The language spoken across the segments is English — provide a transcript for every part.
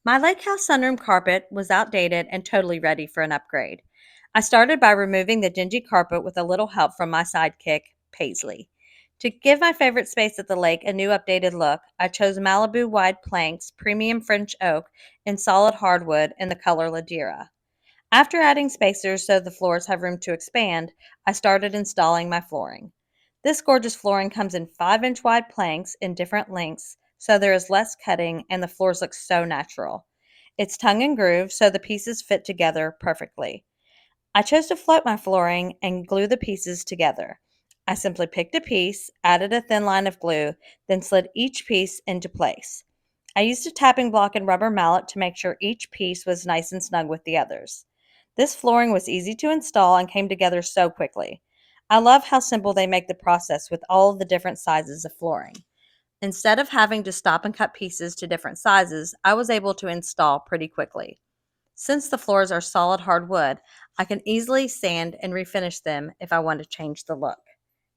My Lakehouse sunroom carpet was outdated and totally ready for an upgrade. I started by removing the dingy carpet with a little help from my sidekick, Paisley. To give my favorite space at the lake a new updated look, I chose Malibu Wide Planks premium French oak in solid hardwood in the color Ladera. After adding spacers so the floors have room to expand, I started installing my flooring. This gorgeous flooring comes in 5-inch wide planks in different lengths, so there is less cutting and the floors look so natural. It's tongue and groove, so the pieces fit together perfectly. I chose to float my flooring and glue the pieces together. I simply picked a piece, added a thin line of glue, then slid each piece into place. I used a tapping block and rubber mallet to make sure each piece was nice and snug with the others. This flooring was easy to install and came together so quickly. I love how simple they make the process with all of the different sizes of flooring. Instead of having to stop and cut pieces to different sizes, I was able to install pretty quickly. Since the floors are solid hardwood, I can easily sand and refinish them if I want to change the look.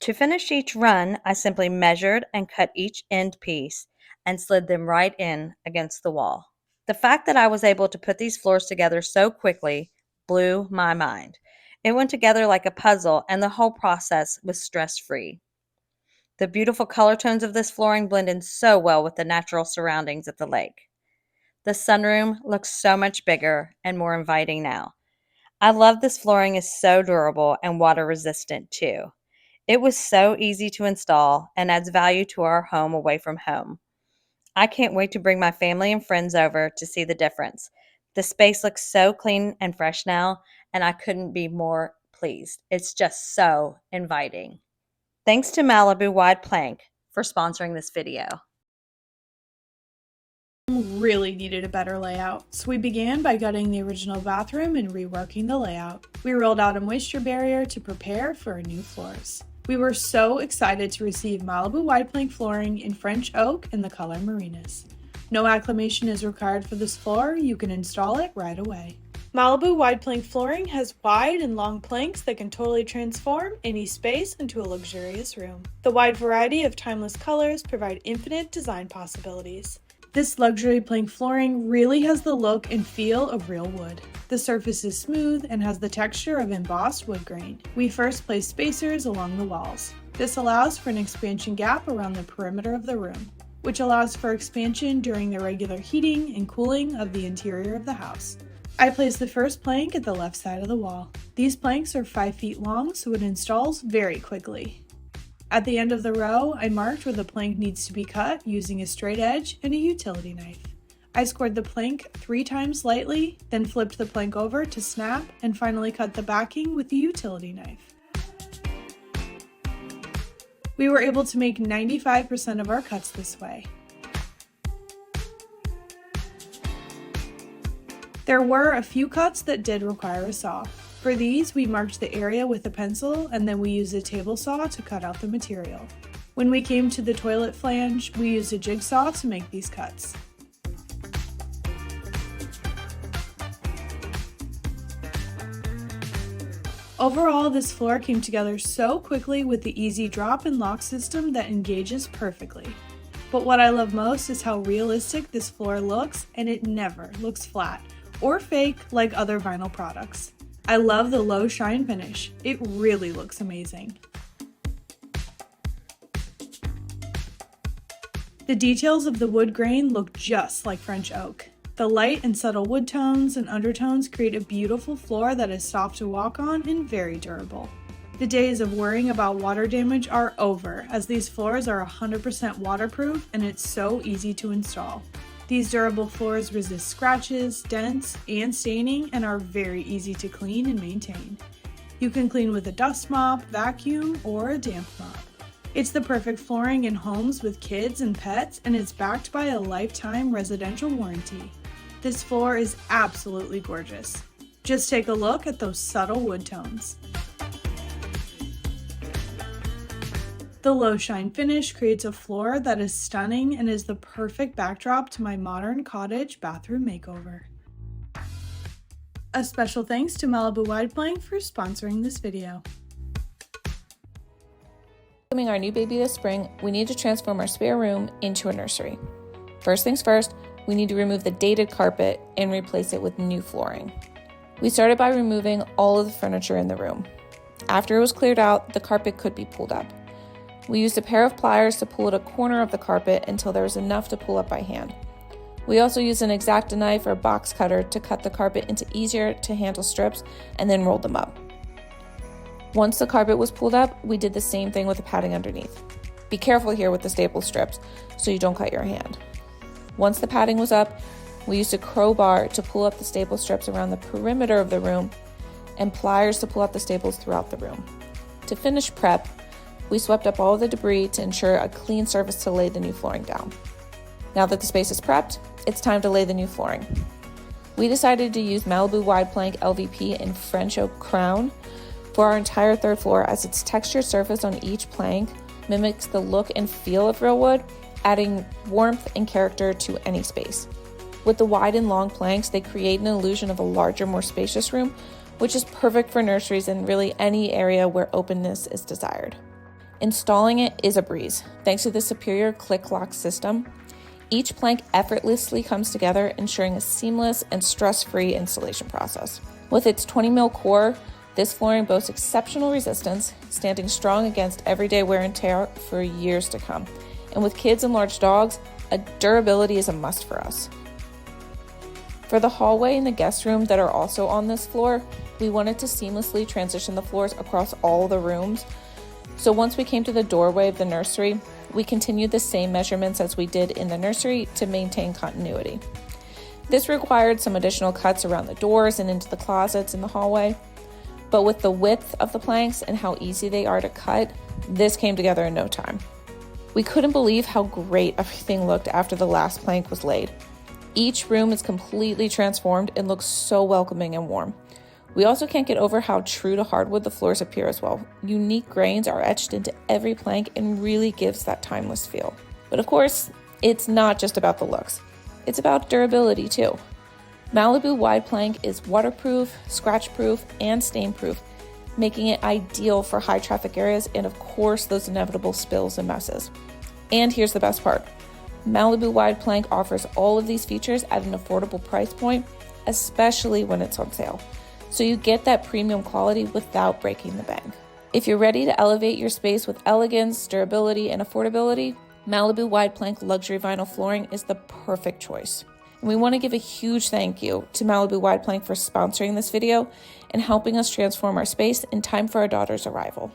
To finish each run, I simply measured and cut each end piece and slid them right in against the wall. The fact that I was able to put these floors together so quickly blew my mind. It went together like a puzzle, and the whole process was stress-free. The beautiful color tones of this flooring blend in so well with the natural surroundings at the lake. The sunroom looks so much bigger and more inviting now. I love this flooring is so durable and water resistant too. It was so easy to install and adds value to our home away from home. I can't wait to bring my family and friends over to see the difference. The space looks so clean and fresh now, and I couldn't be more pleased. It's just so inviting. Thanks to Malibu Wide Plank for sponsoring this video. Really needed a better layout, so we began by gutting the original bathroom and reworking the layout. We rolled out a moisture barrier to prepare for our new floors. We were so excited to receive Malibu Wide Plank flooring in French oak in the color Marinas. No acclimation is required for this floor, you can install it right away. Malibu Wide Plank flooring has wide and long planks that can totally transform any space into a luxurious room. The wide variety of timeless colors provide infinite design possibilities. This luxury plank flooring really has the look and feel of real wood. The surface is smooth and has the texture of embossed wood grain. We first place spacers along the walls. This allows for an expansion gap around the perimeter of the room, which allows for expansion during the regular heating and cooling of the interior of the house. I placed the first plank at the left side of the wall. These planks are 5 feet long, so it installs very quickly. At the end of the row, I marked where the plank needs to be cut using a straight edge and a utility knife. I scored the plank 3 times lightly, then flipped the plank over to snap, and finally cut the backing with the utility knife. We were able to make 95% of our cuts this way. There were a few cuts that did require a saw. For these, we marked the area with a pencil and then we used a table saw to cut out the material. When we came to the toilet flange, we used a jigsaw to make these cuts. Overall, this floor came together so quickly with the easy drop and lock system that engages perfectly. But what I love most is how realistic this floor looks, and it never looks flat or fake like other vinyl products. I love the low shine finish. It really looks amazing. The details of the wood grain look just like French oak. The light and subtle wood tones and undertones create a beautiful floor that is soft to walk on and very durable. The days of worrying about water damage are over, as these floors are 100% waterproof and it's so easy to install. These durable floors resist scratches, dents, and staining and are very easy to clean and maintain. You can clean with a dust mop, vacuum, or a damp mop. It's the perfect flooring in homes with kids and pets, and it's backed by a lifetime residential warranty. This floor is absolutely gorgeous. Just take a look at those subtle wood tones. The low shine finish creates a floor that is stunning and is the perfect backdrop to my modern cottage bathroom makeover. A special thanks to Malibu Wide Plank for sponsoring this video. Welcoming our new baby this spring, we need to transform our spare room into a nursery. First things first, we need to remove the dated carpet and replace it with new flooring. We started by removing all of the furniture in the room. After it was cleared out, the carpet could be pulled up. We used a pair of pliers to pull at a corner of the carpet until there was enough to pull up by hand. We also used an X-Acto knife or box cutter to cut the carpet into easier to handle strips and then rolled them up. Once the carpet was pulled up, we did the same thing with the padding underneath. Be careful here with the staple strips so you don't cut your hand. Once the padding was up, we used a crowbar to pull up the staple strips around the perimeter of the room and pliers to pull out the staples throughout the room. To finish prep, we swept up all of the debris to ensure a clean surface to lay the new flooring down. Now that the space is prepped, it's time to lay the new flooring. We decided to use Malibu Wide Plank LVP in French Oak Crown for our entire third floor, as its textured surface on each plank mimics the look and feel of real wood, adding warmth and character to any space. With the wide and long planks, they create an illusion of a larger, more spacious room, which is perfect for nurseries and really any area where openness is desired. Installing it is a breeze, thanks to the superior click-lock system. Each plank effortlessly comes together, ensuring a seamless and stress-free installation process. With its 20mm core, this flooring boasts exceptional resistance, standing strong against everyday wear and tear for years to come. And with kids and large dogs, durability is a must for us. For the hallway and the guest room that are also on this floor, we wanted to seamlessly transition the floors across all the rooms. So once we came to the doorway of the nursery, we continued the same measurements as we did in the nursery to maintain continuity. This required some additional cuts around the doors and into the closets in the hallway, but with the width of the planks and how easy they are to cut, this came together in no time. We couldn't believe how great everything looked after the last plank was laid. Each room is completely transformed and looks so welcoming and warm. We also can't get over how true to hardwood the floors appear as well. Unique grains are etched into every plank and really gives that timeless feel. But of course, it's not just about the looks. It's about durability too. Malibu Wide Plank is waterproof, scratch-proof, and stain-proof, making it ideal for high traffic areas and of course those inevitable spills and messes. And here's the best part. Malibu Wide Plank offers all of these features at an affordable price point, especially when it's on sale. So you get that premium quality without breaking the bank. If you're ready to elevate your space with elegance, durability, and affordability, Malibu Wide Plank luxury vinyl flooring is the perfect choice. And we want to give a huge thank you to Malibu Wide Plank for sponsoring this video and helping us transform our space in time for our daughter's arrival.